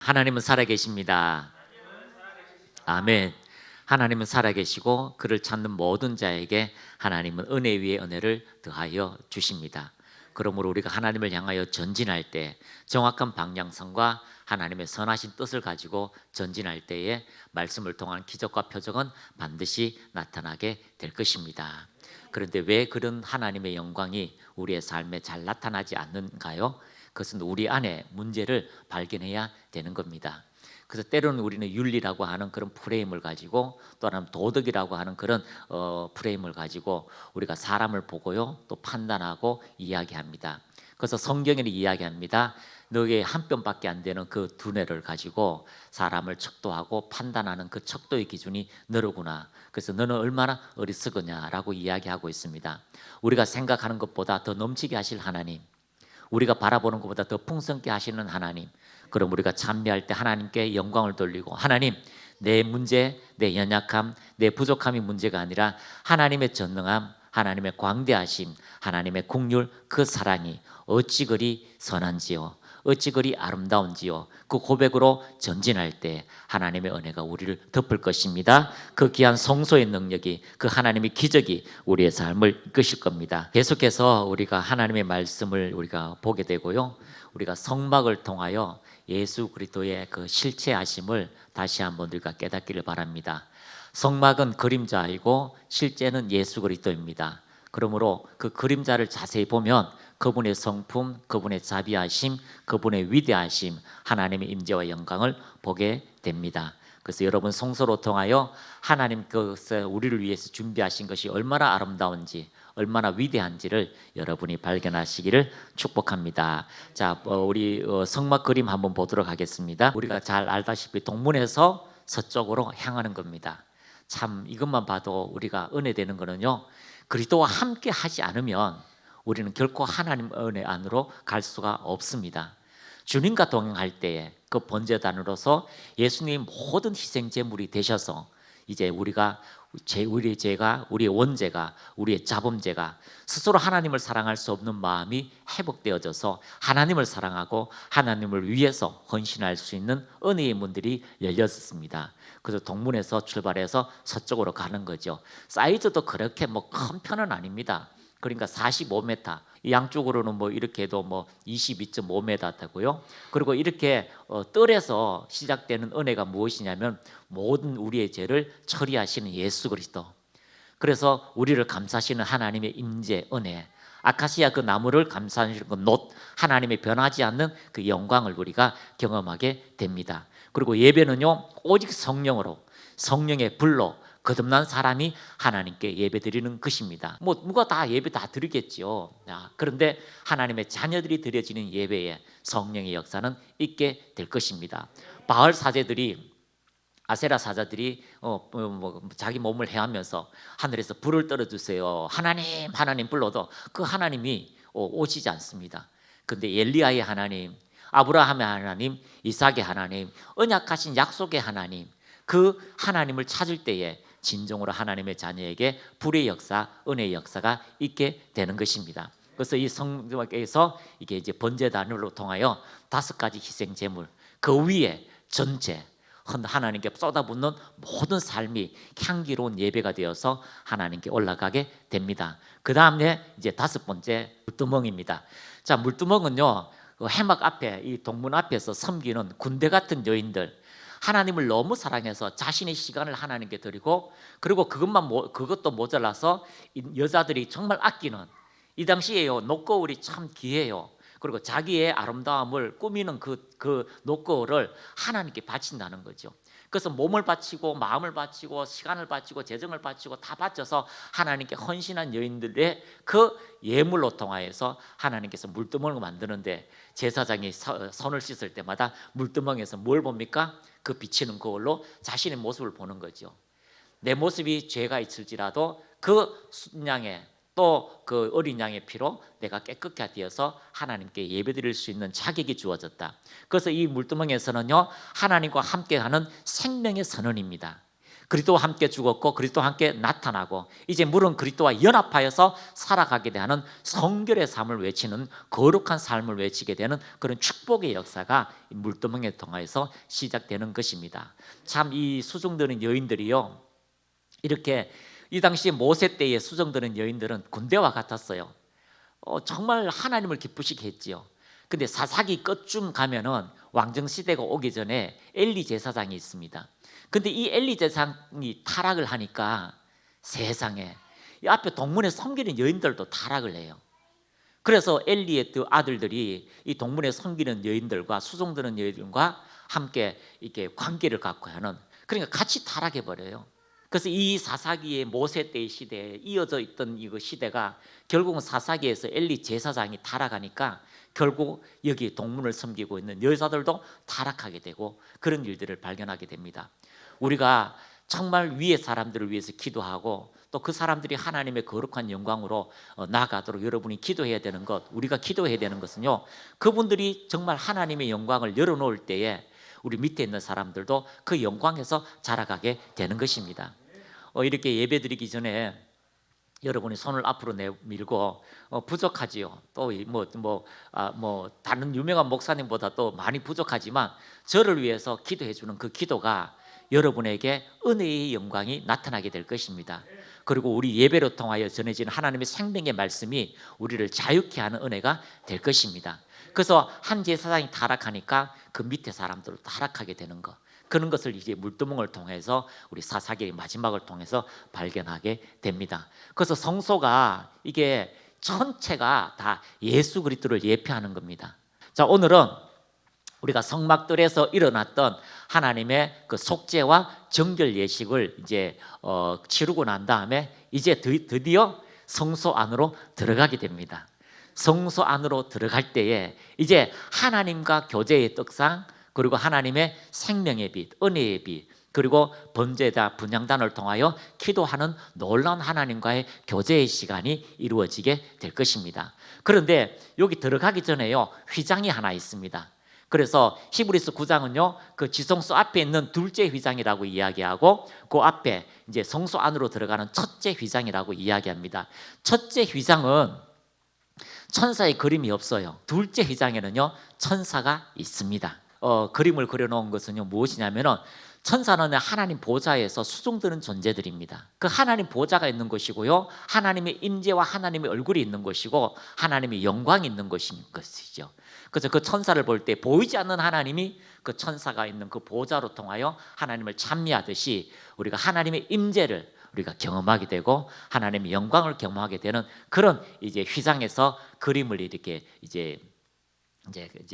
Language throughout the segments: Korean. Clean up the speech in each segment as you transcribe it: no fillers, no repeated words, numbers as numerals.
하나님은 살아계십니다. 아멘. 하나님은 살아계시고 그를 찾는 모든 자에게 하나님은 은혜 위에 은혜를 더하여 주십니다. 그러므로 우리가 하나님을 향하여 전진할 때 정확한 방향성과 하나님의 선하신 뜻을 가지고 전진할 때에 말씀을 통한 기적과 표적은 반드시 나타나게 될 것입니다. 그런데 왜 그런 하나님의 영광이 우리의 삶에 잘 나타나지 않는가요? 그것은 우리 안에 문제를 발견해야 되는 겁니다. 그래서 때로는 우리는 윤리라고 하는 그런 프레임을 가지고 또는 도덕이라고 하는 그런 프레임을 가지고 우리가 사람을 보고요 또 판단하고 이야기합니다. 그래서 성경에는 이야기합니다. 너의 한 뼘밖에 안 되는 그 두뇌를 가지고 사람을 척도하고 판단하는 그 척도의 기준이 너로구나. 그래서 너는 얼마나 어리석으냐라고 이야기하고 있습니다. 우리가 생각하는 것보다 더 넘치게 하실 하나님, 우리가 바라보는 것보다 더 풍성케 하시는 하나님, 그럼 우리가 찬미할 때 하나님께 영광을 돌리고, 하나님, 내 문제, 내 연약함, 내 부족함이 문제가 아니라 하나님의 전능함, 하나님의 광대하심, 하나님의 긍휼, 그 사랑이 어찌 그리 선한지요, 어찌 그리 아름다운지요. 그 고백으로 전진할 때 하나님의 은혜가 우리를 덮을 것입니다. 그 귀한 성소의 능력이, 그 하나님의 기적이 우리의 삶을 이끄실 겁니다. 계속해서 우리가 하나님의 말씀을 우리가 보게 되고요, 우리가 성막을 통하여 예수 그리스도의 그 실체하심을 다시 한번 우리가 깨닫기를 바랍니다. 성막은 그림자이고 실제는 예수 그리스도입니다. 그러므로 그 그림자를 자세히 보면 그분의 성품, 그분의 자비하심, 그분의 위대하심, 하나님의 임재와 영광을 보게 됩니다. 그래서 여러분 성소로 통하여 하나님께서 우리를 위해서 준비하신 것이 얼마나 아름다운지, 얼마나 위대한지를 여러분이 발견하시기를 축복합니다. 자, 우리 성막 그림 한번 보도록 하겠습니다. 우리가 잘 알다시피 동문에서 서쪽으로 향하는 겁니다. 참 이것만 봐도 우리가 은혜되는 거는요, 그리스도와 함께 하지 않으면 우리는 결코 하나님 은혜 안으로 갈 수가 없습니다. 주님과 동행할 때에 그 번제단으로서 예수님 모든 희생 제물이 되셔서 이제 우리가 우리의 죄가, 우리의 원죄가, 우리의 자범죄가 스스로 하나님을 사랑할 수 없는 마음이 회복되어져서 하나님을 사랑하고 하나님을 위해서 헌신할 수 있는 은혜의 문들이 열렸습니다. 그래서 동문에서 출발해서 서쪽으로 가는 거죠. 사이즈도 그렇게 큰 편은 아닙니다. 그러니까 45m, 양쪽으로는 이렇게 해도 22.5m 되고요. 그리고 이렇게 뜰에서 시작되는 은혜가 무엇이냐면 모든 우리의 죄를 처리하시는 예수 그리스도. 그래서 우리를 감싸시는 하나님의 임재 은혜, 아카시아 그 나무를 감싸시는 그 놋, 하나님의 변하지 않는 그 영광을 우리가 경험하게 됩니다. 그리고 예배는요 오직 성령으로, 성령의 불로 거듭난 사람이 하나님께 예배드리는 것입니다. 누가 다 예배 다 드리겠죠. 그런데 하나님의 자녀들이 드려지는 예배에 성령의 역사는 있게 될 것입니다. 바알 사제들이, 아세라 사자들이 자기 몸을 해하면서 하늘에서 불을 떨어주세요, 하나님 하나님 불러도 그 하나님이 오시지 않습니다. 그런데 엘리야의 하나님, 아브라함의 하나님, 이삭의 하나님, 언약하신 약속의 하나님, 그 하나님을 찾을 때에 진정으로 하나님의 자녀에게 불의 역사, 은혜의 역사가 있게 되는 것입니다. 그래서 이 성막에서 이게 이제 번제단으로 통하여 5가지 희생 제물, 그 위에 전체 하나님께 쏟아붓는 모든 삶이 향기로운 예배가 되어서 하나님께 올라가게 됩니다. 그 다음에 이제 5번째 물두멍입니다. 자, 물두멍은요 해막 앞에, 이 동문 앞에서 섬기는 군대 같은 여인들, 하나님을 너무 사랑해서 자신의 시간을 하나님께 드리고, 그리고 그것도 모자라서 여자들이 정말 아끼는, 이 당시에요 녹거울이 참 귀해요. 그리고 자기의 아름다움을 꾸미는 그 녹거울을 하나님께 바친다는 거죠. 그래서 몸을 바치고 마음을 바치고 시간을 바치고 재정을 바치고 다 바쳐서 하나님께 헌신한 여인들의 그 예물로 통하여서 하나님께서 물두멍을 만드는데, 제사장이 손을 씻을 때마다 물두멍에서 뭘 봅니까? 그 비치는 거울로 자신의 모습을 보는 거죠. 내 모습이 죄가 있을지라도 그 순양의, 또 그 어린 양의 피로 내가 깨끗하게 되어서 하나님께 예배드릴 수 있는 자격이 주어졌다. 그래서 이 물두멍에서는요 하나님과 함께하는 생명의 선언입니다. 그리스도와 함께 죽었고 그리스도와 함께 나타나고 이제 물은 그리스도와 연합하여서 살아가게 되는 성결의 삶을 외치는 거룩한 삶을 외치게 되는 그런 축복의 역사가 물두멍에 통하여서 시작되는 것입니다. 참 이 수종드는 여인들이요, 이렇게 이 당시 모세 때의 수종드는 여인들은 군대와 같았어요. 정말 하나님을 기쁘시게 했지요. 근데 사사기 끝쯤 가면은 왕정 시대가 오기 전에 엘리 제사장이 있습니다. 근데 이 엘리 제사장이 타락을 하니까 세상에 이 앞에 동문에 섬기는 여인들도 타락을 해요. 그래서 엘리의 아들들이 이 동문에 섬기는 여인들과 수종드는 여인들과 함께 이렇게 관계를 갖고 하는, 그러니까 같이 타락해 버려요. 그래서 이 사사기의 모세 때의 시대에 이어져 있던 이 시대가 결국은 사사기에서 엘리 제사장이 타락하니까 결국 여기 동문을 섬기고 있는 여자들도 타락하게 되고 그런 일들을 발견하게 됩니다. 우리가 정말 위의 사람들을 위해서 기도하고 또 그 사람들이 하나님의 거룩한 영광으로 나아가도록 여러분이 기도해야 되는 것, 우리가 기도해야 되는 것은요, 그분들이 정말 하나님의 영광을 열어놓을 때에 우리 밑에 있는 사람들도 그 영광에서 자라가게 되는 것입니다. 이렇게 예배드리기 전에 여러분이 손을 앞으로 내밀고 부족하지요. 또 다른 유명한 목사님보다 또 많이 부족하지만 저를 위해서 기도해 주는 그 기도가 여러분에게 은혜의 영광이 나타나게 될 것입니다. 그리고 우리 예배로 통하여 전해지는 하나님의 생명의 말씀이 우리를 자유케 하는 은혜가 될 것입니다. 그래서 한 제사장이 타락하니까 그 밑에 사람들도 타락하게 되는 것, 그런 것을 이제 물두멍을 통해서 우리 사사기의 마지막을 통해서 발견하게 됩니다. 그래서 성소가 이게 전체가 다 예수 그리스도를 예표하는 겁니다. 자, 오늘은 우리가 성막들에서 일어났던 하나님의 그 속죄와 정결 예식을 이제 치르고 난 다음에 이제 드디어 성소 안으로 들어가게 됩니다. 성소 안으로 들어갈 때에 이제 하나님과 교제의 떡상, 그리고 하나님의 생명의 빛, 은혜의 빛, 그리고 번제다 분향단을 통하여 기도하는 놀라운 하나님과의 교제의 시간이 이루어지게 될 것입니다. 그런데 여기 들어가기 전에요, 휘장이 하나 있습니다. 그래서 히브리서 9장은요, 그 지성소 앞에 있는 둘째 휘장이라고 이야기하고 그 앞에 이제 성소 안으로 들어가는 첫째 휘장이라고 이야기합니다. 첫째 휘장은 천사의 그림이 없어요. 둘째 휘장에는요, 천사가 있습니다. 그림을 그려놓은 것은요, 무엇이냐면은 천사는 하나님 보좌에서 수종드는 존재들입니다. 그 하나님 보좌가 있는 것이고요, 하나님의 임재와 하나님의 얼굴이 있는 것이고 하나님의 영광이 있는 것이죠. 그래서 그 천사를 볼 때 보이지 않는 하나님이 그 천사가 있는 그 보좌로 통하여 하나님을 찬미하듯이 우리가 하나님의 임재를 우리가 경험하게 되고 하나님의 영광을 경험하게 되는 그런 이제 휘장에서 그림을 이렇게 이제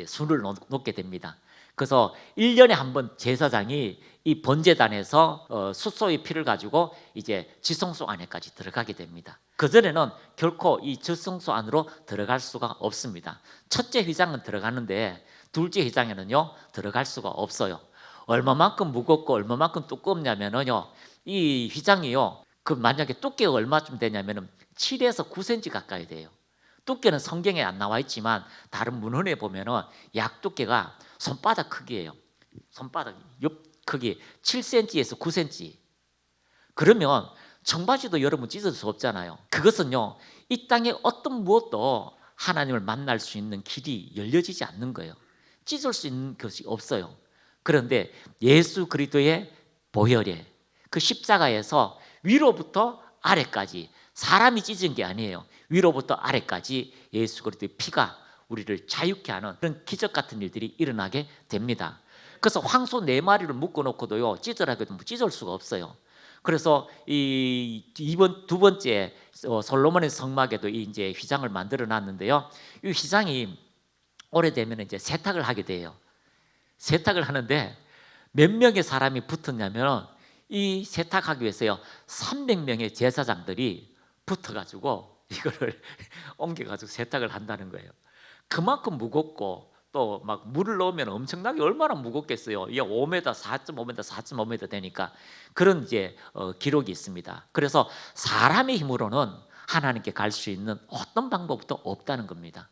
순을 놓게 됩니다. 그래서 1년에 한 번 제사장이 이 번제단에서 숫소의 피를 가지고 이제 지성소 안에까지 들어가게 됩니다. 그전에는 결코 이 지성소 안으로 들어갈 수가 없습니다. 첫째 휘장은 들어가는데 둘째 휘장에는요, 들어갈 수가 없어요. 얼마만큼 무겁고 얼마만큼 두껍냐면요, 이 휘장이요, 그 만약에 두께가 얼마쯤 되냐면은 7에서 9cm 가까이 돼요. 두께는 성경에 안 나와 있지만 다른 문헌에 보면은 약 두께가 손바닥 크기예요. 손바닥 옆 크기 7cm에서 9cm. 그러면 청바지도 여러분 찢을 수 없잖아요. 그것은요, 이 땅에 어떤 무엇도 하나님을 만날 수 있는 길이 열려지지 않는 거예요. 찢을 수 있는 것이 없어요. 그런데 예수 그리스도의 보혈에 그 십자가에서 위로부터 아래까지, 사람이 찢은 게 아니에요. 위로부터 아래까지 예수 그리스도의 피가 우리를 자유케 하는 그런 기적 같은 일들이 일어나게 됩니다. 그래서 황소 4마리를 묶어놓고도요, 찢으라고 해도 찢을 수가 없어요. 그래서 두 번째 솔로몬의 성막에도 이제 휘장을 만들어 놨는데요, 이 휘장이 오래되면 이제 세탁을 하게 돼요. 세탁을 하는데 몇 명의 사람이 붙었냐면 이 세탁하기 위해서요, 300명의 제사장들이 붙어가지고 이거를 옮겨가지고 세탁을 한다는 거예요. 그만큼 무겁고 또 막 물을 넣으면 엄청나게 얼마나 무겁겠어요. 이게 5m, 4.5m, 4.5m 되니까 그런 이제 기록이 있습니다. 그래서 사람의 힘으로는 하나님께 갈 수 있는 어떤 방법도 없다는 겁니다.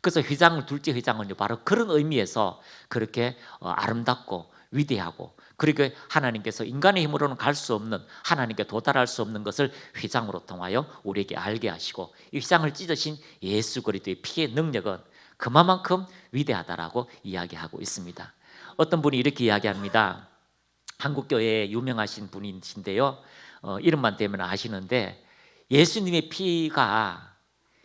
그래서 휘장을 둘째 휘장은요, 바로 그런 의미에서 그렇게 아름답고 위대하고, 그리고 하나님께서 인간의 힘으로는 갈 수 없는, 하나님께 도달할 수 없는 것을 휘장으로 통하여 우리에게 알게 하시고, 이 휘장을 찢으신 예수 그리스도의 피의 능력은 그만큼 위대하다라고 이야기하고 있습니다. 어떤 분이 이렇게 이야기합니다. 한국교회에 유명하신 분이신데요, 이름만 대면 아시는데, 예수님의 피가,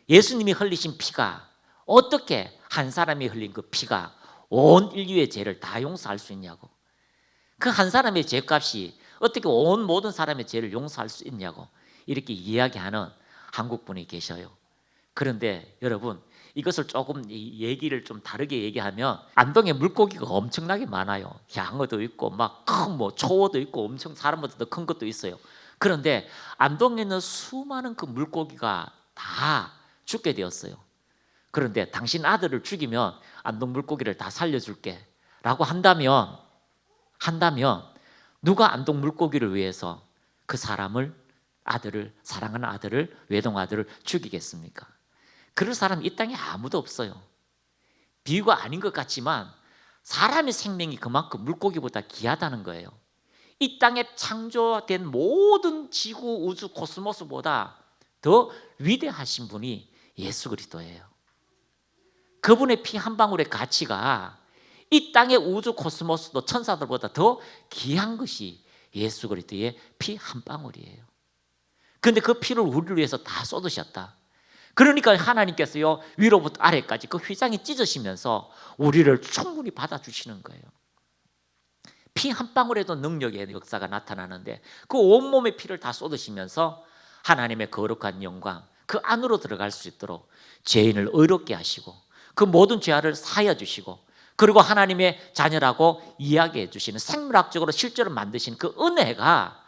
예수님이 흘리신 피가 어떻게 한 사람이 흘린 그 피가 온 인류의 죄를 다 용서할 수 있냐고, 그 한 사람의 죄값이 어떻게 온 모든 사람의 죄를 용서할 수 있냐고 이렇게 이야기하는 한국분이 계셔요. 그런데 여러분, 이것을 조금 얘기를 좀 다르게 얘기하면, 안동에 물고기가 엄청나게 많아요. 향어도 있고 막 큰 뭐 초어도 있고 엄청 사람보다 더 큰 것도 있어요. 그런데 안동에 있는 수많은 그 물고기가 다 죽게 되었어요. 그런데 당신 아들을 죽이면 안동 물고기를 다 살려줄게 라고 한다면 누가 안동 물고기를 위해서 그 사람을, 아들을, 사랑하는 아들을, 외동 아들을 죽이겠습니까? 그럴 사람 이 땅에 아무도 없어요. 비유가 아닌 것 같지만 사람의 생명이 그만큼 물고기보다 귀하다는 거예요. 이 땅에 창조된 모든 지구, 우주, 코스모스보다 더 위대하신 분이 예수 그리스도예요. 그분의 피 한 방울의 가치가 이 땅의 우주, 코스모스도 천사들보다 더 귀한 것이 예수 그리스도의 피 한 방울이에요. 그런데 그 피를 우리를 위해서 다 쏟으셨다. 그러니까 하나님께서요, 위로부터 아래까지 그 휘장이 찢어지면서 우리를 충분히 받아주시는 거예요. 피 한 방울에도 능력의 역사가 나타나는데, 그 온몸의 피를 다 쏟으시면서 하나님의 거룩한 영광, 그 안으로 들어갈 수 있도록 죄인을 의롭게 하시고, 그 모든 죄를 사하여 주시고, 그리고 하나님의 자녀라고 이야기해 주시는, 생물학적으로 실제로 만드신 그 은혜가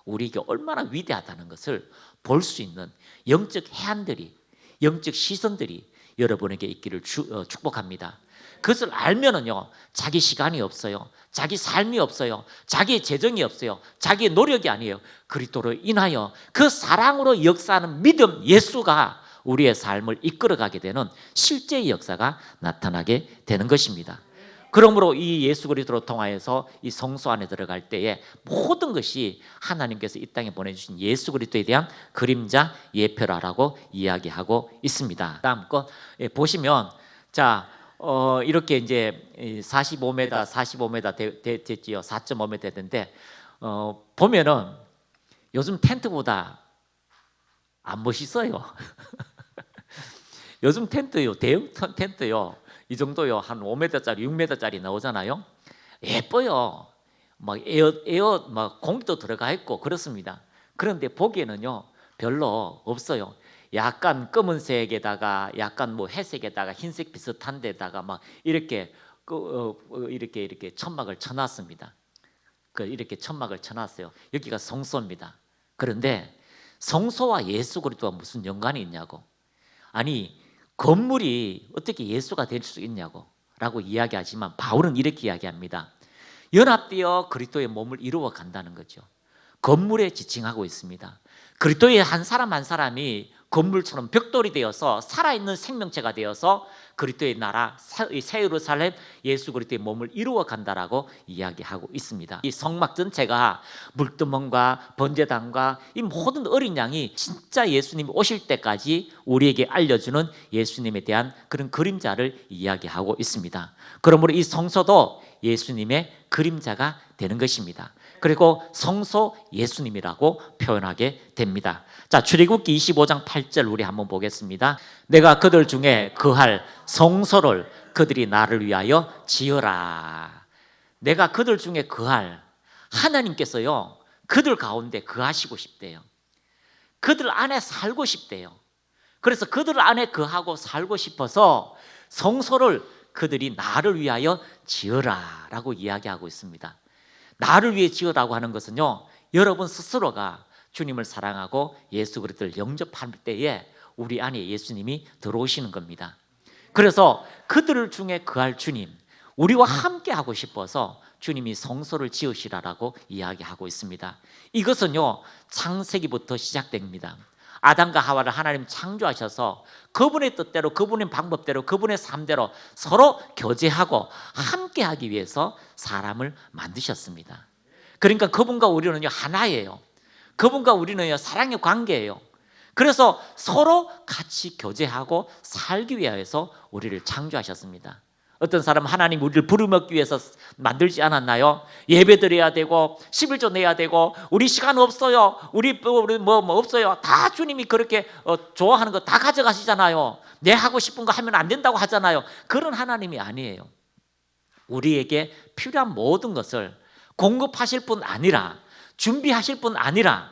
우리에게 얼마나 위대하다는 것을 볼 수 있는 영적 해안들이, 영적 시선들이 여러분에게 있기를 축복합니다. 그것을 알면은요, 자기 시간이 없어요, 자기 삶이 없어요, 자기의 재정이 없어요, 자기의 노력이 아니에요. 그리스도로 인하여 그 사랑으로 역사하는 믿음, 예수가 우리의 삶을 이끌어가게 되는 실제의 역사가 나타나게 되는 것입니다. 그러므로 이 예수 그리스도로 통하여서 이 성소 안에 들어갈 때에 모든 것이 하나님께서 이 땅에 보내주신 예수 그리스도에 대한 그림자, 예표라고 이야기하고 있습니다. 다음 거 보시면, 자, 이렇게 이제 45m 됐지요. 4.5m 됐는데, 보면은 요즘 텐트보다 안 멋있어요. 요즘 텐트요, 대형 텐트요, 이 정도요, 한 5m짜리, 6m짜리 나오잖아요. 예뻐요. 막 에어 막 공기도 들어가 있고 그렇습니다. 그런데 보기에는요, 별로 없어요. 약간 검은색에다가 약간 뭐 회색에다가 흰색 비슷한 데다가 막 이렇게 이렇게 천막을 쳐놨습니다. 이렇게 천막을 쳐놨어요. 여기가 성소입니다. 그런데 성소와 예수 그리스도가 무슨 연관이 있냐고. 아니, 건물이 어떻게 예수가 될 수 있냐고 라고 이야기하지만, 바울은 이렇게 이야기합니다. 연합되어 그리스도의 몸을 이루어 간다는 거죠. 건물에 지칭하고 있습니다. 그리스도의 한 사람 한 사람이 건물처럼 벽돌이 되어서 살아있는 생명체가 되어서 그리스도의 나라, 새 예루살렘, 예수 그리스도의 몸을 이루어 간다라고 이야기하고 있습니다. 이 성막 전체가 물두멍과 번제단과 이 모든 어린 양이 진짜 예수님이 오실 때까지 우리에게 알려주는 예수님에 대한 그런 그림자를 이야기하고 있습니다. 그러므로 이 성소도 예수님의 그림자가 되는 것입니다. 그리고 성소 예수님이라고 표현하게 됩니다. 자, 출애굽기 25장 8절 우리 한번 보겠습니다. 내가 그들 중에 거할 성소를 그들이 나를 위하여 지어라. 내가 그들 중에 거할, 하나님께서요, 그들 가운데 거하시고 싶대요. 그들 안에 살고 싶대요. 그래서 그들 안에 거하고 살고 싶어서 성소를 그들이 나를 위하여 지어라 라고 이야기하고 있습니다. 나를 위해 지으라고 하는 것은요, 여러분 스스로가 주님을 사랑하고 예수 그리스도를 영접할 때에 우리 안에 예수님이 들어오시는 겁니다. 그래서 그들 중에 거할 주님, 우리와 함께 하고 싶어서 주님이 성소를 지으시라라고 이야기하고 있습니다. 이것은요, 창세기부터 시작됩니다. 아담과 하와를 하나님 창조하셔서 그분의 뜻대로, 그분의 방법대로, 그분의 삶대로 서로 교제하고 함께하기 위해서 사람을 만드셨습니다. 그러니까 그분과 우리는요 하나예요. 그분과 우리는요 사랑의 관계예요. 그래서 서로 같이 교제하고 살기 위해서 우리를 창조하셨습니다. 어떤 사람은 하나님 우리를 부르먹기 위해서 만들지 않았나요? 예배 드려야 되고 11조 내야 되고 우리 시간 없어요. 우리 뭐 없어요. 다 주님이 그렇게 좋아하는 거 다 가져가시잖아요. 내 하고 싶은 거 하면 안 된다고 하잖아요. 그런 하나님이 아니에요. 우리에게 필요한 모든 것을 공급하실 뿐 아니라 준비하실 뿐 아니라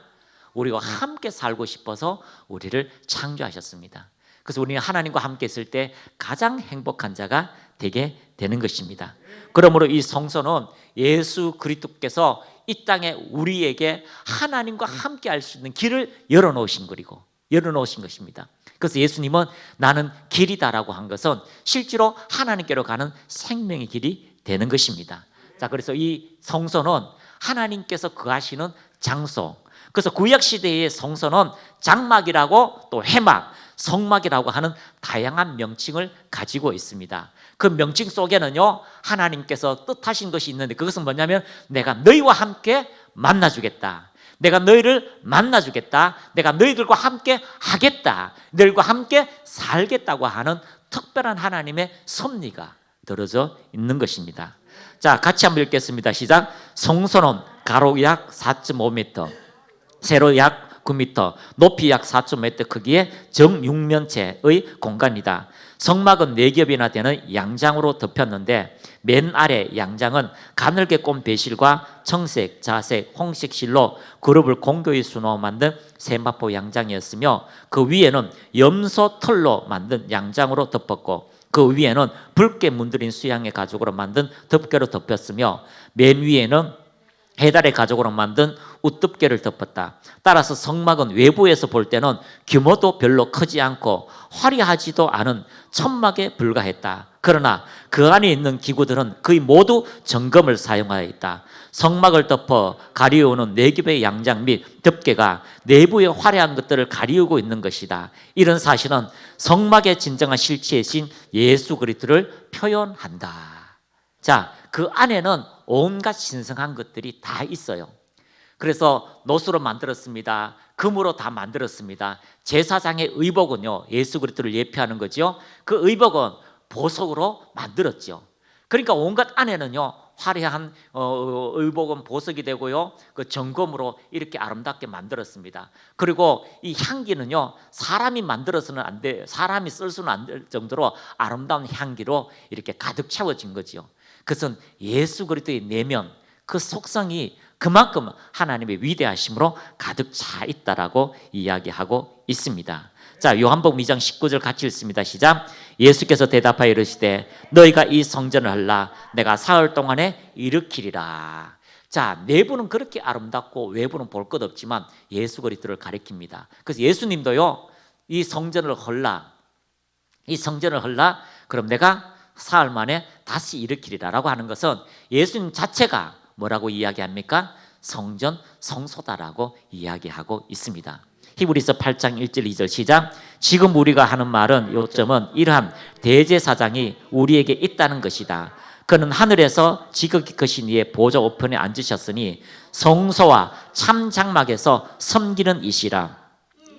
우리와 함께 살고 싶어서 우리를 창조하셨습니다. 그래서 우리는 하나님과 함께 있을 때 가장 행복한 자가 되게 되는 것입니다. 그러므로 이 성소는 예수 그리스도께서 이 땅에 우리에게 하나님과 함께 할 수 있는 길을 열어놓으신 것입니다. 그래서 예수님은 나는 길이다라고 한 것은 실제로 하나님께로 가는 생명의 길이 되는 것입니다. 자, 그래서 이 성소는 하나님께서 거하시는 장소. 그래서 구약 시대의 성소는 장막이라고 또 회막, 성막이라고 하는 다양한 명칭을 가지고 있습니다. 그 명칭 속에는요 하나님께서 뜻하신 것이 있는데 그것은 뭐냐면 내가 너희와 함께 만나주겠다. 내가 너희를 만나주겠다. 내가 너희들과 함께 하겠다. 너희들과 함께 살겠다고 하는 특별한 하나님의 섭리가 들어져 있는 것입니다. 자, 같이 한번 읽겠습니다. 시작. 성소는 가로 약 4.5m, 세로 약 9m, 높이 약 4.5m 크기의 정육면체의 공간이다. 성막은 4겹이나 되는 양장으로 덮였는데 맨 아래 양장은 가늘게 꼰 배실과 청색, 자색, 홍색 실로 그룹을 공교히 수놓아 만든 세마포 양장이었으며 그 위에는 염소 털로 만든 양장으로 덮었고 그 위에는 붉게 문드린 수양의 가죽으로 만든 덮개로 덮였으며 맨 위에는 해달의 가죽으로 만든 우뚝개를 덮었다. 따라서 성막은 외부에서 볼 때는 규모도 별로 크지 않고 화려하지도 않은 천막에 불과했다. 그러나 그 안에 있는 기구들은 거의 모두 정금을 사용하여 있다. 성막을 덮어 가리우는 4겹의 양장 및 덮개가 내부의 화려한 것들을 가리우고 있는 것이다. 이런 사실은 성막의 진정한 실체이신 예수 그리스도를 표현한다. 자, 그 안에는 온갖 신성한 것들이 다 있어요. 그래서 노수로 만들었습니다. 금으로 다 만들었습니다. 제사장의 의복은요 예수 그리스도를 예표하는 거죠. 그 의복은 보석으로 만들었죠. 그러니까 온갖 안에는요 화려한 의복은 보석이 되고요 그 정금으로 이렇게 아름답게 만들었습니다. 그리고 이 향기는요 사람이 만들어서는 안 돼, 사람이 쓸 수는 안 될 정도로 아름다운 향기로 이렇게 가득 채워진 거죠. 그것은 예수 그리스도의 내면 그 속성이 그만큼 하나님의 위대하심으로 가득 차 있다라고 이야기하고 있습니다. 자, 요한복음 2장 19절 같이 읽습니다. 시작. 예수께서 대답하여 이르시되 너희가 이 성전을 할라 내가 사흘 동안에 일으키리라. 자, 내부는 그렇게 아름답고 외부는 볼 것 없지만 예수 그리스도를 가리킵니다. 그래서 예수님도요 이 성전을 헐라 그럼 내가 사흘 만에 다시 일으키리라라고 하는 것은 예수님 자체가 뭐라고 이야기합니까? 성전, 성소다라고 이야기하고 있습니다. 히브리서 8장 1절 2절 시작. 지금 우리가 하는 말은 요점은 이러한 대제사장이 우리에게 있다는 것이다. 그는 하늘에서 지극히 크신 이의 보좌 우편에 앉으셨으니 성소와 참 장막에서 섬기는 이시라.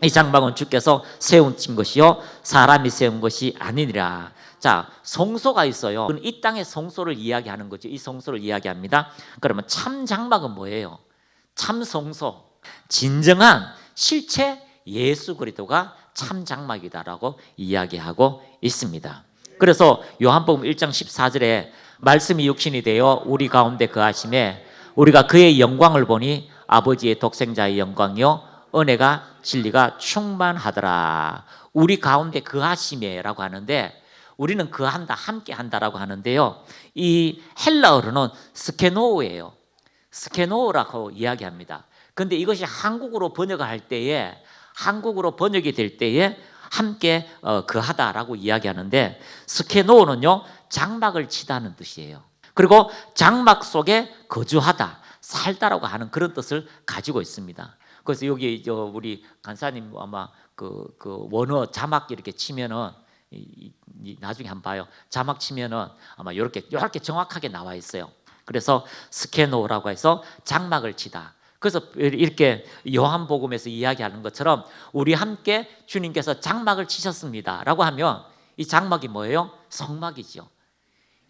이 장막은 주께서 세운 것이요 사람이 세운 것이 아니니라. 자, 성소가 있어요. 이 땅의 성소를 이야기하는 거죠. 이 성소를 이야기합니다. 그러면 참 장막은 뭐예요? 참 성소, 진정한 실체 예수 그리스도가 참 장막이다라고 이야기하고 있습니다. 그래서 요한복음 1장 14절에 말씀이 육신이 되어 우리 가운데 거하심에 우리가 그의 영광을 보니 아버지의 독생자의 영광이요 은혜가 진리가 충만하더라. 우리 가운데 거하심에라고 하는데 우리는 거한다, 함께 한다라고 하는데요. 이 헬라어로는 스케노우예요. 스케노우라고 이야기합니다. 그런데 이것이 한국어로 번역할 때에 한국어로 번역이 될 때에 함께 거하다라고 이야기하는데 스케노우는요 장막을 치다는 뜻이에요. 그리고 장막 속에 거주하다, 살다라고 하는 그런 뜻을 가지고 있습니다. 그래서 여기 우리 간사님 아마 그 원어 자막 이렇게 치면은 나중에 한번 봐요. 자막 치면은 아마 이렇게 정확하게 나와 있어요. 그래서 스케노라고 해서 장막을 치다. 그래서 이렇게 요한복음에서 이야기하는 것처럼 우리 함께 주님께서 장막을 치셨습니다라고 하면 이 장막이 뭐예요? 성막이죠.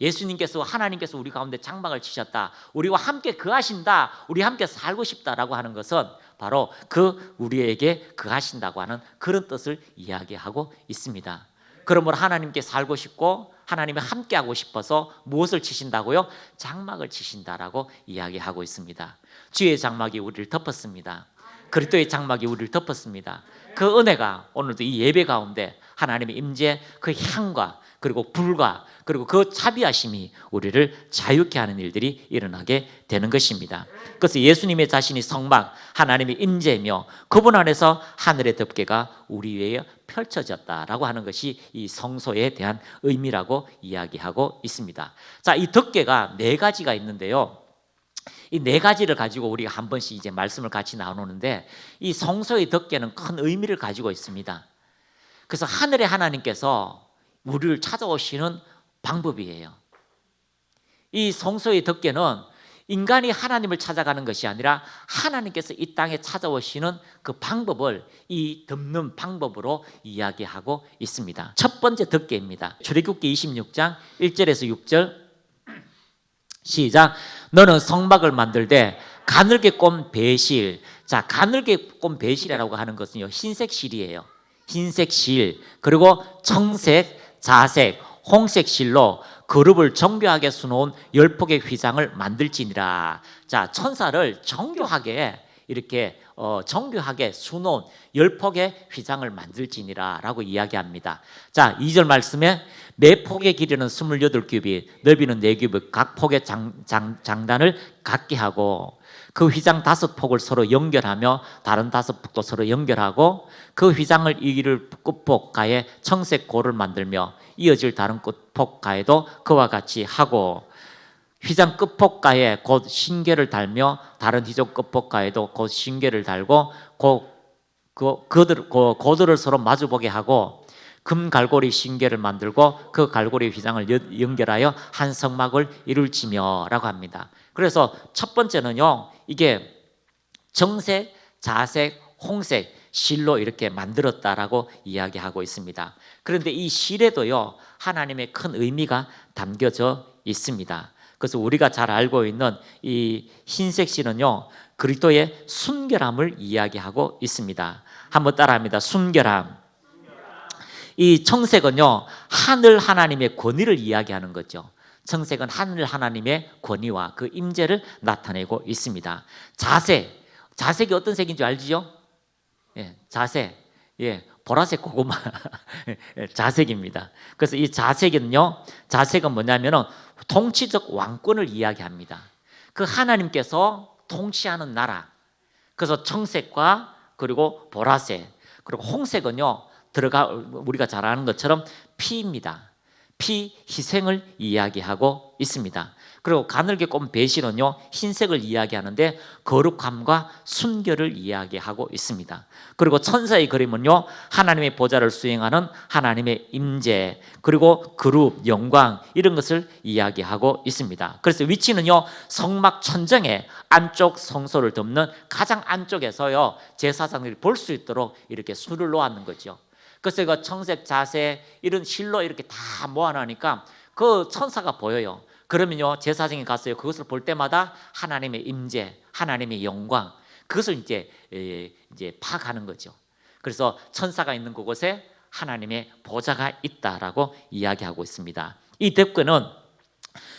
예수님께서 하나님께서 우리 가운데 장막을 치셨다. 우리와 함께 거하신다. 우리 함께 살고 싶다라고 하는 것은 바로 그 우리에게 거하신다고 하는 그런 뜻을 이야기하고 있습니다. 그러므로 하나님께 살고 싶고 하나님과 함께하고 싶어서 무엇을 치신다고요? 장막을 치신다라고 이야기하고 있습니다. 주의 장막이 우리를 덮었습니다. 그리스도의 장막이 우리를 덮었습니다. 그 은혜가 오늘도 이 예배 가운데 하나님의 임재 그 향과 그리고 불과 그리고 그 자비하심이 우리를 자유케 하는 일들이 일어나게 되는 것입니다. 그래서 예수님의 자신이 성막 하나님의 임재며 그분 안에서 하늘의 덮개가 우리 위에 펼쳐졌다라고 하는 것이 이 성소에 대한 의미라고 이야기하고 있습니다. 자, 이 덮개가 네 가지가 있는데요. 이 네 가지를 가지고 우리가 한 번씩 이제 말씀을 같이 나누는데 이 성소의 덮개는 큰 의미를 가지고 있습니다. 그래서 하늘의 하나님께서 우리를 찾아오시는 방법이에요. 이 성소의 덮개는 인간이 하나님을 찾아가는 것이 아니라 하나님께서 이 땅에 찾아오시는 그 방법을 이 덮는 방법으로 이야기하고 있습니다. 첫 번째 덮개입니다. 출애굽기 26장 1절에서 6절 시작. 너는 성막을 만들되 가늘게 꼰 배실. 자, 가늘게 꼰 배실이라고 하는 것은요, 흰색 실이에요. 흰색 실, 그리고 청색, 자색, 홍색 실로 그룹을 정교하게 수놓은 10폭의 휘장을 만들지니라. 자, 천사를 정교하게 이렇게 정교하게 수놓은 10폭의 휘장을 만들지니라 라고 이야기합니다. 자, 2절 말씀에 매 폭의 길이는 28규빗, 넓이는 4규빗, 각 폭의 장단을 같게 하고 그 휘장 5폭을 서로 연결하며 다른 5폭도 서로 연결하고 그 휘장을 이를 끝폭가에 청색 고를 만들며 이어질 다른 끝폭가에도 그와 같이 하고 휘장 끝폭가에 곧 신계를 달며 다른 휘장 끝폭가에도 곧 신계를 달고 고들을 서로 마주보게 하고 금 갈고리 신계를 만들고 그 갈고리 휘장을 연결하여 한 성막을 이룰지며 라고 합니다. 그래서 첫 번째는요, 이게 정색, 자색, 홍색 실로 이렇게 만들었다라고 이야기하고 있습니다. 그런데 이 실에도요, 하나님의 큰 의미가 담겨져 있습니다. 그래서 우리가 잘 알고 있는 이 흰색 실은요, 그리스도의 순결함을 이야기하고 있습니다. 한번 따라합니다. 순결함. 이 청색은요, 하늘 하나님의 권위를 이야기하는 거죠. 청색은 하늘 하나님의 권위와 그 임재를 나타내고 있습니다. 자색이 어떤 색인 줄 알지요? 예, 자색, 예, 보라색 고구마 자색입니다. 그래서 이 자색은 뭐냐면은 통치적 왕권을 이야기합니다. 그 하나님께서 통치하는 나라. 그래서 청색과 그리고 보라색 그리고 홍색은요, 우리가 잘 아는 것처럼 피입니다. 피 희생을 이야기하고 있습니다. 그리고 가늘게 꼰 배실은요, 흰색을 이야기하는데 거룩함과 순결을 이야기하고 있습니다. 그리고 천사의 그림은요, 하나님의 보좌를 수행하는 하나님의 임재 그리고 그룹, 영광 이런 것을 이야기하고 있습니다. 그래서 위치는요, 성막 천정의 안쪽 성소를 덮는 가장 안쪽에서요, 제사장들이 볼 수 있도록 이렇게 수를 놓았는 거죠. 그래서 그 청색, 자색 이런 실로 이렇게 다 모아놓으니까 그 천사가 보여요. 그러면요, 제사장이 갔어요. 그것을 볼 때마다 하나님의 임재, 하나님의 영광 그것을 이제 파악하는 거죠. 그래서 천사가 있는 그곳에 하나님의 보좌가 있다라고 이야기하고 있습니다. 이 덮개는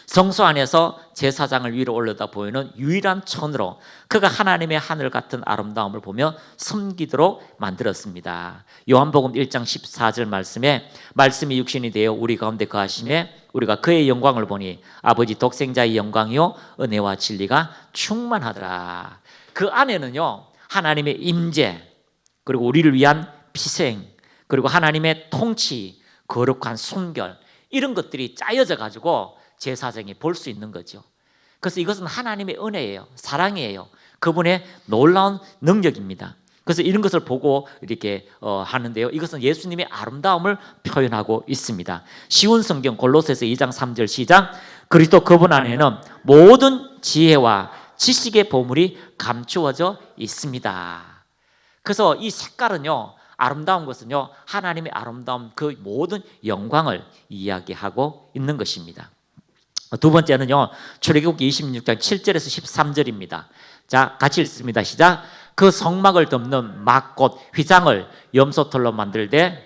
성소 안에서 제사장을 위로 올려다 보이는 유일한 천으로 그가 하나님의 하늘 같은 아름다움을 보며 섬기도록 만들었습니다. 요한복음 1장 14절 말씀에 말씀이 육신이 되어 우리 가운데 거하심에 우리가 그의 영광을 보니 아버지 독생자의 영광이요 은혜와 진리가 충만하더라. 그 안에는요, 하나님의 임재 그리고 우리를 위한 피생 그리고 하나님의 통치, 거룩한 순결 이런 것들이 짜여져 가지고 제사장이 볼 수 있는 거죠. 그래서 이것은 하나님의 은혜예요. 사랑이에요. 그분의 놀라운 능력입니다. 그래서 이런 것을 보고 이렇게 하는데요. 이것은 예수님의 아름다움을 표현하고 있습니다. 쉬운 성경 골로새서 2장 3절 시작. 그리스도 그분 안에는 모든 지혜와 지식의 보물이 감추어져 있습니다. 그래서 이 색깔은요, 아름다운 것은요, 하나님의 아름다움 그 모든 영광을 이야기하고 있는 것입니다. 두 번째는요, 출애굽기 26장 7절에서 13절입니다. 자, 같이 읽습니다. 시작. 그 성막을 덮는 막곧 휘장을 염소털로 만들되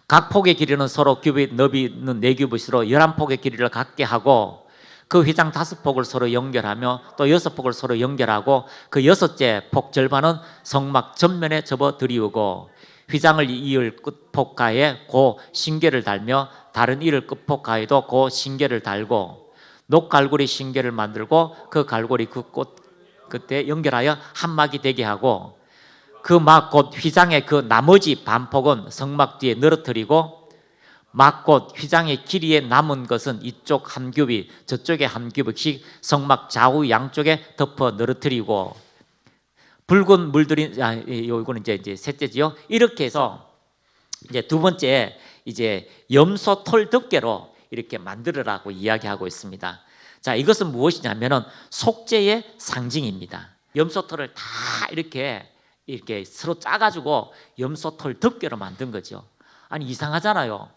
각 폭의 길이는 서로 규빗, 너비는 4규빗으로 11폭의 길이를 갖게 하고 그 휘장 5폭을 서로 연결하며 또 6폭을 서로 연결하고 그 6째 폭 절반은 성막 전면에 접어 드리우고 휘장을 이을 끝폭가에 고 신계를 달며 다른 이을 끝폭가에도 고 신계를 달고 녹갈고리 신계를 만들고 그 갈고리 그 꽃 그때 연결하여 한 막이 되게 하고 그 막 곧 휘장의 그 나머지 반폭은 성막 뒤에 늘어뜨리고 막 곧 휘장의 길이에 남은 것은 이쪽 한 규빗 저쪽에 한 규빗씩 성막 좌우 양쪽에 덮어 늘어뜨리고 붉은 물들인 이거는 이제 셋째지요. 이렇게 해서 이제 두 번째 이제 염소 털 덮개로 이렇게 만들어라고 이야기하고 있습니다. 자, 이것은 무엇이냐면은 속죄의 상징입니다. 염소털을 다 이렇게 서로 짜가지고 염소털 덮개로 만든 거죠. 아니 이상하잖아요.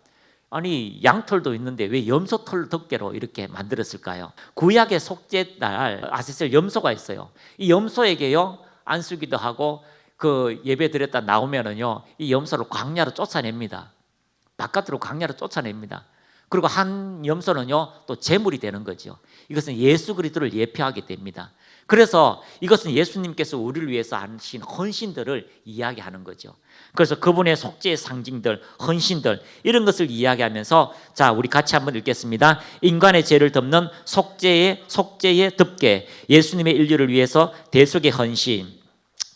아니 양털도 있는데 왜 염소털 덮개로 이렇게 만들었을까요? 구약의 속죄날 아세셀 염소가 있어요. 이 염소에게요 안수기도 하고 그 예배 드렸다 나오면은요 이 염소를 광야로 쫓아냅니다. 바깥으로 광야로 쫓아냅니다. 그리고 한 염소는요 또 제물이 되는 거죠. 이것은 예수 그리스도를 예표하게 됩니다. 그래서 이것은 예수님께서 우리를 위해서 하신 헌신들을 이야기하는 거죠. 그래서 그분의 속죄의 상징들, 헌신들 이런 것을 이야기하면서 자 우리 같이 한번 읽겠습니다. 인간의 죄를 덮는 속죄의 덮개, 예수님의 인류를 위해서 대속의 헌신,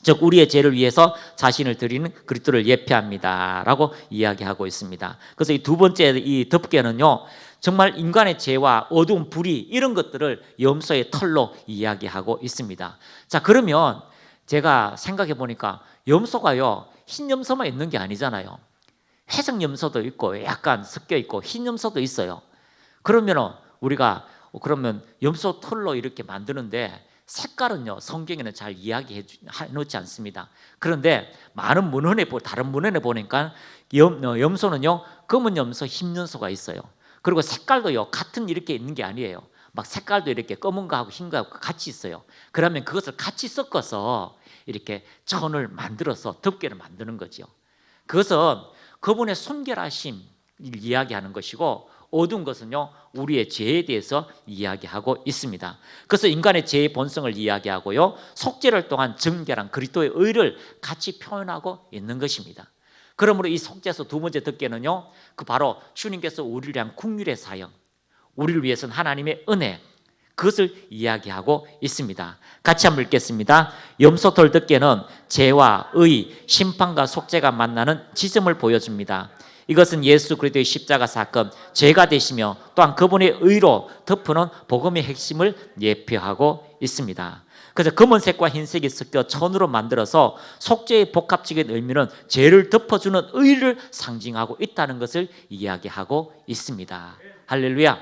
즉 우리의 죄를 위해서 자신을 드리는 그리스도를 예표합니다라고 이야기하고 있습니다. 그래서 이 두 번째 이 덮개는요 정말 인간의 죄와 어두운 불의 이런 것들을 염소의 털로 이야기하고 있습니다. 자 그러면 제가 생각해 보니까 염소가요 흰 염소만 있는 게 아니잖아요. 회색 염소도 있고 약간 섞여 있고 흰 염소도 있어요. 그러면 우리가 그러면 염소 털로 이렇게 만드는데 색깔은요 성경에는 잘 이야기해 놓지 않습니다. 그런데 많은 문헌에 다른 문헌에 보니까 염소는요 검은 염소, 흰 염소가 있어요. 그리고 색깔도요 같은 이렇게 있는 게 아니에요. 막 색깔도 이렇게 검은 거하고 흰 거하고 같이 있어요. 그러면 그것을 같이 섞어서 이렇게 천을 만들어서 덮개를 만드는 거죠. 그것은 그분의 순결하심을 이야기하는 것이고 어두운 것은요 우리의 죄에 대해서 이야기하고 있습니다. 그래서 인간의 죄의 본성을 이야기하고요 속죄를 통한 정결한 그리스도의 의를 같이 표현하고 있는 것입니다. 그러므로 이 속죄에서 두 번째 덮개는요 그 바로 주님께서 우리를 위한 긍휼의 사역, 우리를 위해서는 하나님의 은혜 그것을 이야기하고 있습니다. 같이 한번 읽겠습니다. 염소털 덮개는 죄와 의, 심판과 속죄가 만나는 지점을 보여줍니다. 이것은 예수 그리스도의 십자가 사건, 죄가 되시며 또한 그분의 의로 덮어놓은 복음의 핵심을 예표하고 있습니다. 그래서 검은색과 흰색이 섞여 천으로 만들어서 속죄의 복합적인 의미는 죄를 덮어주는 의를 상징하고 있다는 것을 이야기하고 있습니다. 할렐루야.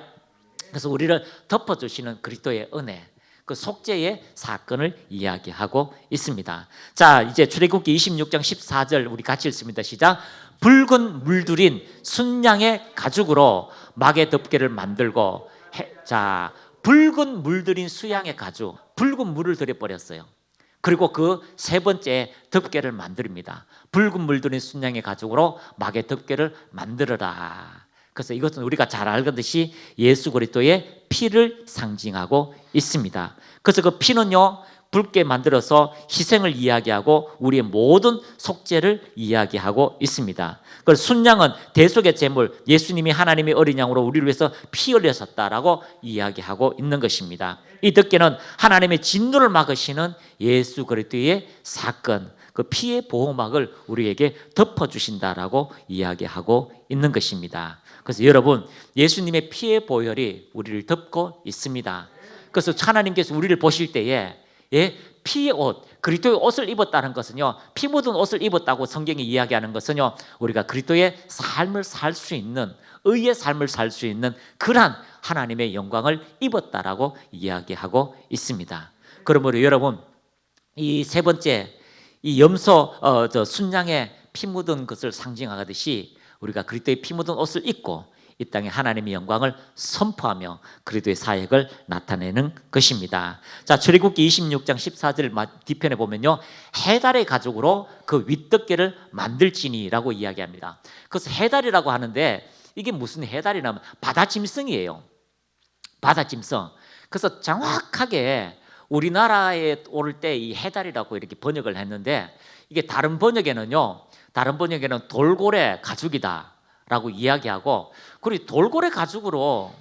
그래서 우리를 덮어주시는 그리스도의 은혜, 그 속죄의 사건을 이야기하고 있습니다. 자, 이제 출애굽기 26장 14절 우리 같이 읽습니다. 시작. 붉은 물들인 순양의 가죽으로 막의 덮개를 만들고 자 붉은 물들인 수양의 가죽, 붉은 물을 들여버렸어요. 그리고 그 세 번째 덮개를 만듭니다. 붉은 물들인 순양의 가죽으로 막의 덮개를 만들어라. 그래서 이것은 우리가 잘 알듯이 예수 그리스도의 피를 상징하고 있습니다. 그래서 그 피는요 붉게 만들어서 희생을 이야기하고 우리의 모든 속죄를 이야기하고 있습니다. 그 순양은 대속의 제물, 예수님이 하나님의 어린 양으로 우리를 위해서 피 흘리셨다라고 이야기하고 있는 것입니다. 이 덮개는 하나님의 진노를 막으시는 예수 그리스도의 사건, 그 피의 보호막을 우리에게 덮어주신다라고 이야기하고 있는 것입니다. 그래서 여러분, 예수님의 피의 보혈이 우리를 덮고 있습니다. 그래서 하나님께서 우리를 보실 때에 피의 옷, 그리스도의 옷을 입었다는 것은요, 피 묻은 옷을 입었다고 성경이 이야기하는 것은요, 우리가 그리스도의 삶을 살 수 있는, 의의 삶을 살 수 있는 그러한 하나님의 영광을 입었다라고 이야기하고 있습니다. 그러므로 여러분, 이 세 번째, 이 염소 순양의 피 묻은 것을 상징하듯이 우리가 그리스도의 피 묻은 옷을 입고 이 땅에 하나님의 영광을 선포하며 그리스도의 사역을 나타내는 것입니다. 자, 출애굽기 26장 14절 뒤편에 보면요, 해달의 가죽으로 그 윗덮개를 만들지니라고 이야기합니다. 그래서 해달이라고 하는데 이게 무슨 해달이냐면 바다짐승이에요. 바다짐승. 그래서 정확하게 우리나라에 올 때 이 해달이라고 이렇게 번역을 했는데, 이게 다른 번역에는 돌고래 가죽이다라고 이야기하고, 그리고 돌고래 가죽으로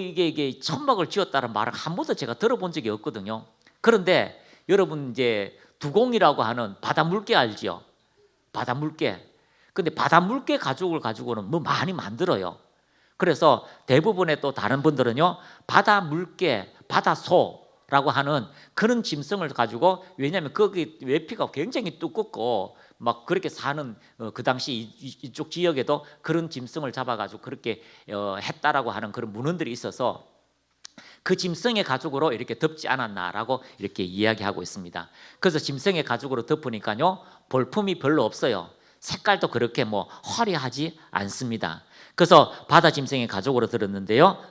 이게 천막을 지었다는 말을 한 번도 제가 들어본 적이 없거든요. 그런데 여러분, 이제 두공이라고 하는 바다 물개 알지요? 바다 물개. 근데 바다 물개 가죽을 가지고는 뭐 많이 만들어요. 그래서 대부분의 또 다른 분들은요, 바다 물개, 바다 소라고 하는 그런 짐승을 가지고, 왜냐하면 거기 외피가 굉장히 두껍고 막 그렇게 사는 그 당시 이쪽 지역에도 그런 짐승을 잡아가지고 그렇게 했다라고 하는 그런 문헌들이 있어서 그 짐승의 가죽으로 이렇게 덮지 않았나라고 이렇게 이야기하고 있습니다. 그래서 짐승의 가죽으로 덮으니까요, 볼품이 별로 없어요. 색깔도 그렇게 뭐 화려하지 않습니다. 그래서 바다 짐승의 가죽으로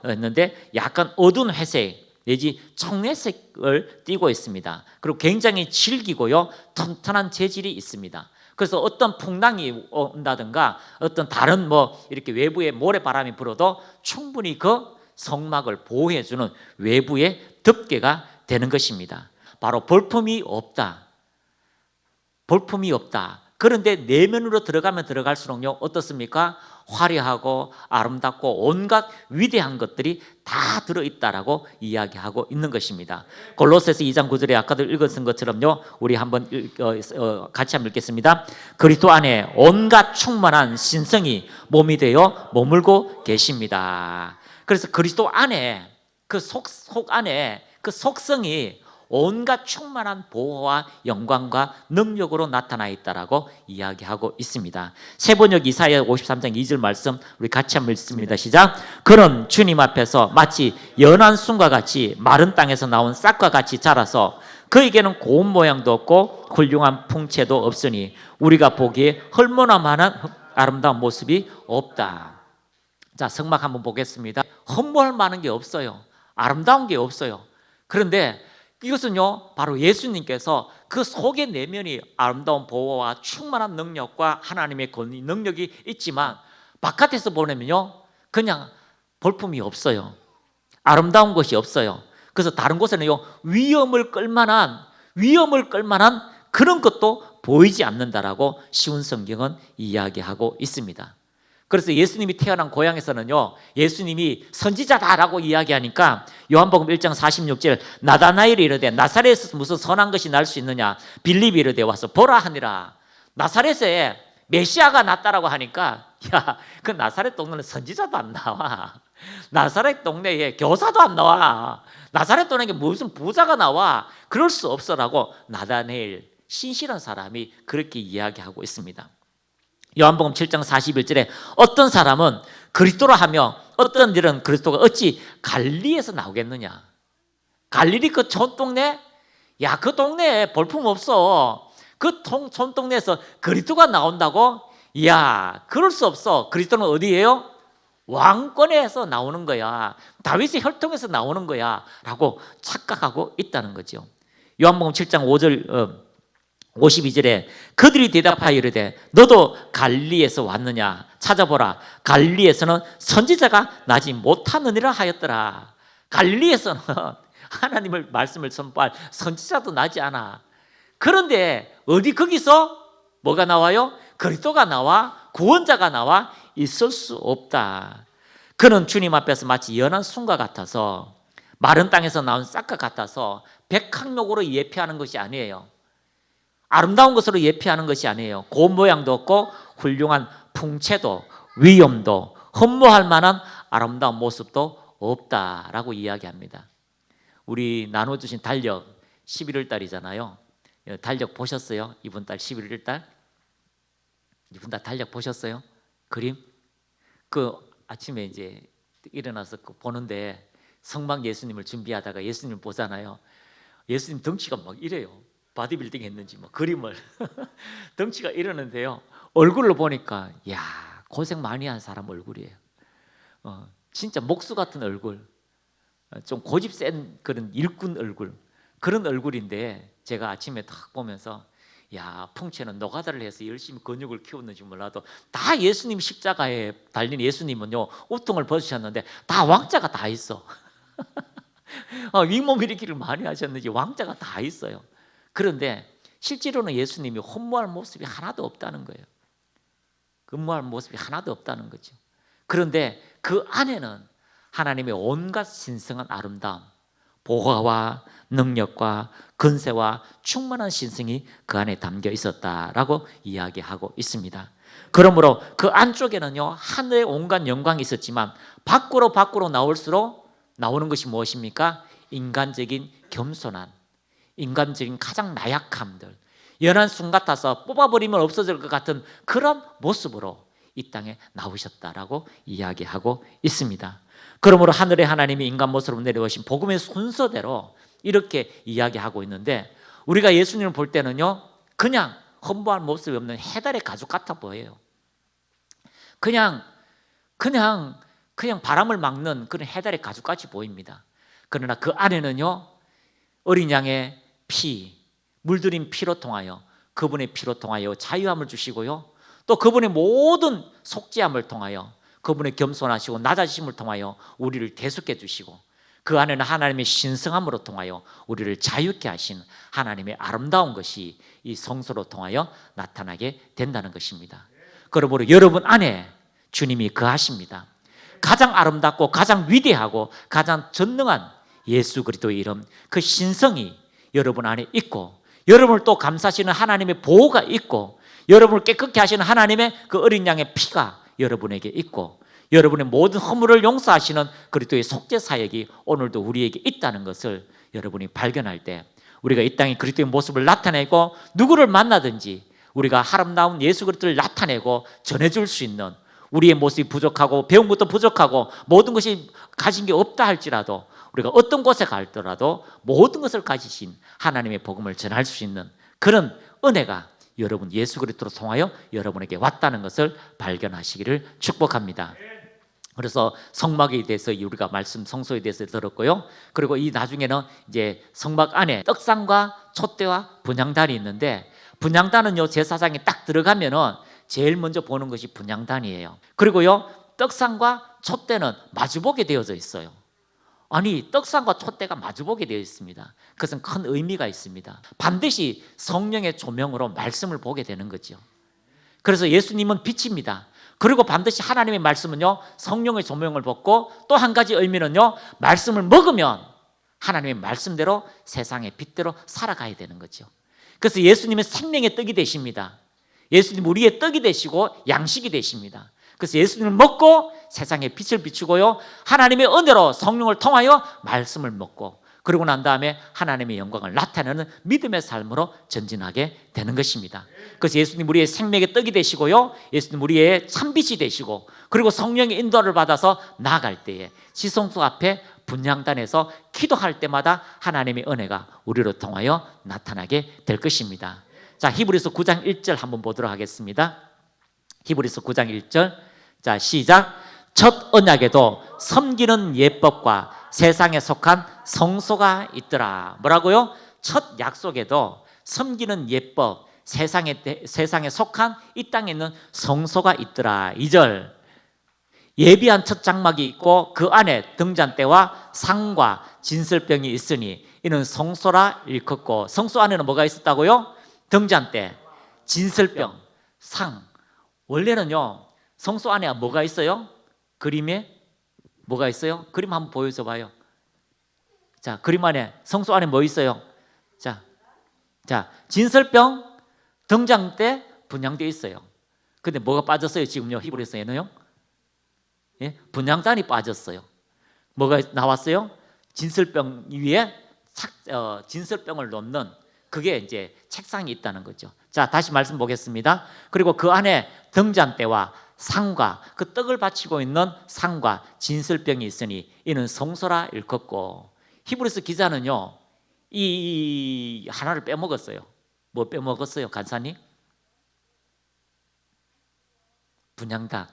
했는데 약간 어두운 회색 내지 청래색을 띠고 있습니다. 그리고 굉장히 질기고요, 튼튼한 재질이 있습니다. 그래서 어떤 풍랑이 온다든가 어떤 다른 이렇게 외부에 모래바람이 불어도 충분히 그 성막을 보호해주는 외부의 덮개가 되는 것입니다. 바로 볼품이 없다. 그런데 내면으로 들어가면 들어갈수록요, 어떻습니까? 화려하고 아름답고 온갖 위대한 것들이 다 들어있다라고 이야기하고 있는 것입니다. 골로새서 2장 9절에 아까도 읽었던 것처럼요, 우리 한번 같이 한번 읽겠습니다. 그리스도 안에 온갖 충만한 신성이 몸이 되어 머물고 계십니다. 그래서 그리스도 안에 그 속 안에 그 속성이 온갖 충만한 보호와 영광과 능력으로 나타나 있다라고 이야기하고 있습니다. 세번역 이사야 53장 2절 말씀 우리 같이 한번 읽습니다. 시작. 그는 주님 앞에서 마치 연한 순과 같이 마른 땅에서 나온 싹과 같이 자라서 그에게는 고운 모양도 없고 훌륭한 풍채도 없으니 우리가 보기에 헐모나 많은 아름다운 모습이 없다. 자, 성막 한번 보겠습니다. 흠모할 만한 게 없어요. 아름다운 게 없어요. 그런데 이것은요, 바로 예수님께서 그 속의 내면이 아름다운 보호와 충만한 능력과 하나님의 권위, 능력이 있지만 바깥에서 보내면요, 그냥 볼품이 없어요. 아름다운 것이 없어요. 그래서 다른 곳에는요, 위험을 끌만한 그런 것도 보이지 않는다라고 쉬운 성경은 이야기하고 있습니다. 그래서 예수님이 태어난 고향에서는요, 예수님이 선지자다라고 이야기하니까 요한복음 1장 46절 나다나엘이 이르되 나사렛에서 무슨 선한 것이 날 수 있느냐, 빌립이 이르되 와서 보라 하니라. 나사렛에 메시아가 났다라고 하니까, 야, 그 나사렛 동네는 선지자도 안 나와. 나사렛 동네에 교사도 안 나와. 나사렛 동네에 무슨 부자가 나와. 그럴 수 없어라고 나다나엘, 신실한 사람이 그렇게 이야기하고 있습니다. 요한복음 7장 41절에 어떤 사람은 그리스도라 하며 어떤 일은 그리스도가 어찌 갈릴리에서 나오겠느냐. 갈릴리 그 촌동네? 야, 그 동네에 볼품 없어. 그 촌동네에서 그리스도가 나온다고? 야, 그럴 수 없어. 그리스도는 어디예요? 왕권에서 나오는 거야. 다윗의 혈통에서 나오는 거야 라고 착각하고 있다는 거죠. 요한복음 7장 5절 52절에 그들이 대답하여 이르되 너도 갈릴리에서 왔느냐, 찾아보라. 갈릴리에서는 선지자가 나지 못하느니라 하였더라. 갈릴리에서는 하나님의 말씀을 선포할 선지자도 나지 않아. 그런데 어디 거기서 뭐가 나와요? 그리스도가 나와, 구원자가 나와. 있을 수 없다. 그는 주님 앞에서 마치 연한 순과 같아서, 마른 땅에서 나온 싹과 같아서 백학목으로 예표하는 것이 아니에요. 아름다운 것으로 예피하는 것이 아니에요. 고운 모양도 없고 훌륭한 풍채도 위엄도 흠모할 만한 아름다운 모습도 없다라고 이야기합니다. 우리 나눠주신 달력 11월 달이잖아요. 달력 보셨어요? 이번 달 11월 달? 이번 달 달력 보셨어요? 그림? 그 아침에 이제 일어나서 보는데 성막 예수님을 준비하다가 예수님 보잖아요. 예수님 덩치가 막 이래요. 바디빌딩 했는지 뭐 그림을 덩치가 이러는데요. 얼굴로 보니까 야 고생 많이 한 사람 얼굴이에요. 진짜 목수 같은 얼굴, 좀 고집 센 그런 일꾼 얼굴, 그런 얼굴인데 제가 아침에 딱 보면서 야 풍채는 노가다를 해서 열심히 근육을 키웠는지 몰라도 다 예수님 십자가에 달린 예수님은요 우통을 벗으셨는데 다 왕자가 다 있어. 윗몸 일으키를 많이 하셨는지 왕자가 다 있어요. 그런데 실제로는 예수님이 흠모할 모습이 하나도 없다는 거예요. 흠모할 모습이 하나도 없다는 거죠. 그런데 그 안에는 하나님의 온갖 신성한 아름다움, 보화와 능력과 근세와 충만한 신성이 그 안에 담겨 있었다라고 이야기하고 있습니다. 그러므로 그 안쪽에는요 하늘의 온갖 영광이 있었지만 밖으로 나올수록 나오는 것이 무엇입니까? 인간적인 겸손한, 인간적인 가장 나약함들, 연한 순 같아서 뽑아버리면 없어질 것 같은 그런 모습으로 이 땅에 나오셨다라고 이야기하고 있습니다. 그러므로 하늘의 하나님이 인간 모습으로 내려오신 복음의 순서대로 이렇게 이야기하고 있는데, 우리가 예수님을 볼 때는요 그냥 험보한 모습이 없는 해달의 가죽 같아 보여요. 그냥 바람을 막는 그런 해달의 가죽같이 보입니다. 그러나 그 안에는요 어린 양의 피, 물들인 피로 통하여, 그분의 피로 통하여 자유함을 주시고요, 또 그분의 모든 속죄함을 통하여, 그분의 겸손하시고 낮아지심을 통하여 우리를 대속해 주시고, 그 안에는 하나님의 신성함으로 통하여 우리를 자유케 하신 하나님의 아름다운 것이 이 성소로 통하여 나타나게 된다는 것입니다. 그러므로 여러분 안에 주님이 거하십니다. 가장 아름답고 가장 위대하고 가장 전능한 예수 그리스도의 이름, 그 신성이 여러분 안에 있고, 여러분을 또 감싸시는 하나님의 보호가 있고, 여러분을 깨끗게 하시는 하나님의 그 어린 양의 피가 여러분에게 있고, 여러분의 모든 허물을 용서하시는 그리스도의 속죄 사역이 오늘도 우리에게 있다는 것을 여러분이 발견할 때, 우리가 이 땅에 그리스도의 모습을 나타내고 누구를 만나든지 우리가 아름다운 예수 그리스도를 나타내고 전해줄 수 있는, 우리의 모습이 부족하고 배운 것도 부족하고 모든 것이 가진 게 없다 할지라도 우리가 어떤 곳에 갈더라도 모든 것을 가지신 하나님의 복음을 전할 수 있는 그런 은혜가 여러분 예수 그리스도로 통하여 여러분에게 왔다는 것을 발견하시기를 축복합니다. 그래서 성막에 대해서 우리가 말씀 성소에 대해서 들었고요. 그리고 이 나중에는 이제 성막 안에 떡상과 촛대와 분향단이 있는데, 분향단은요 제사장이 딱 들어가면은 제일 먼저 보는 것이 분향단이에요. 그리고요 떡상과 촛대는 마주보게 되어져 있어요. 아니 떡상과 촛대가 마주보게 되어 있습니다. 그것은 큰 의미가 있습니다. 반드시 성령의 조명으로 말씀을 보게 되는 거죠. 그래서 예수님은 빛입니다. 그리고 반드시 하나님의 말씀은요 성령의 조명을 받고, 또 한 가지 의미는요 말씀을 먹으면 하나님의 말씀대로 세상의 빛대로 살아가야 되는 거죠. 그래서 예수님은 생명의 떡이 되십니다. 예수님 우리의 떡이 되시고 양식이 되십니다. 그래서 예수님을 먹고 세상에 빛을 비추고요, 하나님의 은혜로 성령을 통하여 말씀을 먹고, 그러고 난 다음에 하나님의 영광을 나타내는 믿음의 삶으로 전진하게 되는 것입니다. 그래서 예수님 우리의 생명의 떡이 되시고요, 예수님 우리의 참빛이 되시고, 그리고 성령의 인도를 받아서 나아갈 때에 지성소 앞에 분향단에서 기도할 때마다 하나님의 은혜가 우리로 통하여 나타나게 될 것입니다. 자, 히브리서 9장 1절 한번 보도록 하겠습니다. 히브리서 9장 1절. 자, 시작. 첫 언약에도 섬기는 예법과 세상에 속한 성소가 있더라. 뭐라고요? 첫 약속에도 섬기는 예법, 세상에 속한 이 땅에 있는 성소가 있더라. 2절. 예비한 첫 장막이 있고 그 안에 등잔대와 상과 진설병이 있으니 이는 성소라 일컫고, 성소 안에는 뭐가 있었다고요? 등잔대, 진설병, 상. 원래는요 성소 안에 뭐가 있어요? 그림에 뭐가 있어요? 그림 한번 보여줘 봐요. 자, 그림 안에 성소 안에 뭐 있어요? 자, 진설병, 등장 때 분향되어 있어요. 근데 뭐가 빠졌어요? 지금요 히브리서에는요, 예? 분향단이 빠졌어요. 뭐가 나왔어요? 진설병 위에 진설병을 놓는 그게 이제 책상이 있다는 거죠. 자, 다시 말씀 보겠습니다. 그리고 그 안에 등잔대와 상과 그 떡을 바치고 있는 상과 진설병이 있으니 이는 성소라 일컫고, 히브리서 기자는요 이 하나를 빼먹었어요. 뭐 빼먹었어요, 간사님? 분향단.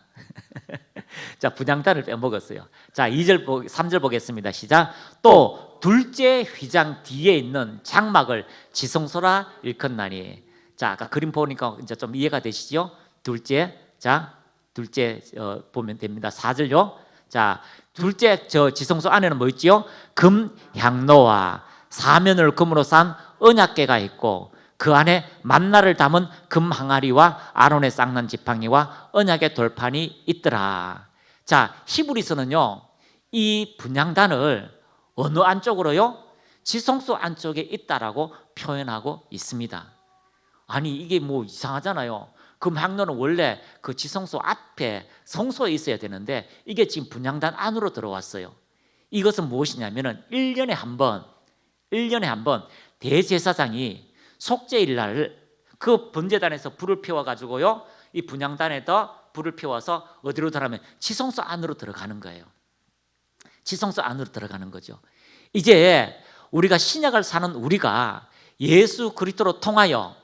자, 분향단을 빼먹었어요. 자, 2절 3절 보겠습니다. 시작. 또 둘째 휘장 뒤에 있는 장막을 지성소라 일컫나니. 자, 아까 그림 보니까 이제 좀 이해가 되시죠? 둘째, 자, 둘째 보면 됩니다. 4절요. 자, 둘째 저 지성소 안에는 뭐 있지요? 금 향로와 사면을 금으로 싼 언약궤가 있고 그 안에 만나를 담은 금 항아리와 아론의 쌍난 지팡이와 언약의 돌판이 있더라. 자, 히브리서는요 이 분향단을 어느 안쪽으로요? 지성소 안쪽에 있다라고 표현하고 있습니다. 아니 이게 뭐 이상하잖아요. 금 향로는 원래 그 지성소 앞에 성소에 있어야 되는데 이게 지금 분향단 안으로 들어왔어요. 이것은 무엇이냐면은 1년에 한 번 대제사장이 속죄일 날 그 번제단에서 불을 피워 가지고요 이 분향단에다 불을 피워서 어디로 들어가면 지성소 안으로 들어가는 거예요. 지성소 안으로 들어가는 거죠. 이제 우리가 신약을 사는 우리가 예수 그리스도로 통하여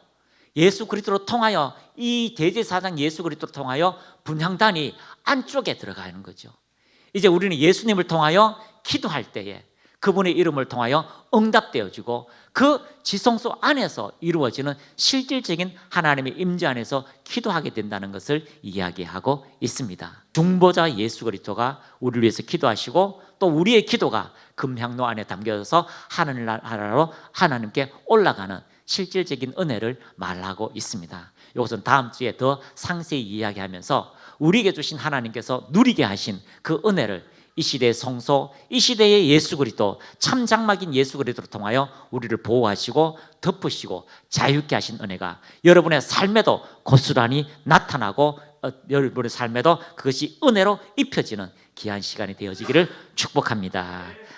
이 대제사장 예수 그리스도로 통하여 분향단이 안쪽에 들어가는 거죠. 이제 우리는 예수님을 통하여 기도할 때에 그분의 이름을 통하여 응답되어지고 그 지성소 안에서 이루어지는 실질적인 하나님의 임재 안에서 기도하게 된다는 것을 이야기하고 있습니다. 중보자 예수 그리스도가 우리를 위해서 기도하시고 또 우리의 기도가 금향로 안에 담겨져서 하늘나라로 하나님께 올라가는 실질적인 은혜를 말하고 있습니다. 이것은 다음 주에 더 상세히 이야기하면서 우리에게 주신 하나님께서 누리게 하신 그 은혜를 이 시대의 성소, 이 시대의 예수 그리스도, 참 장막인 예수 그리스도를 통하여 우리를 보호하시고 덮으시고 자유케 하신 은혜가 여러분의 삶에도 고스란히 나타나고 여러분의 삶에도 그것이 은혜로 입혀지는 귀한 시간이 되어지기를 축복합니다.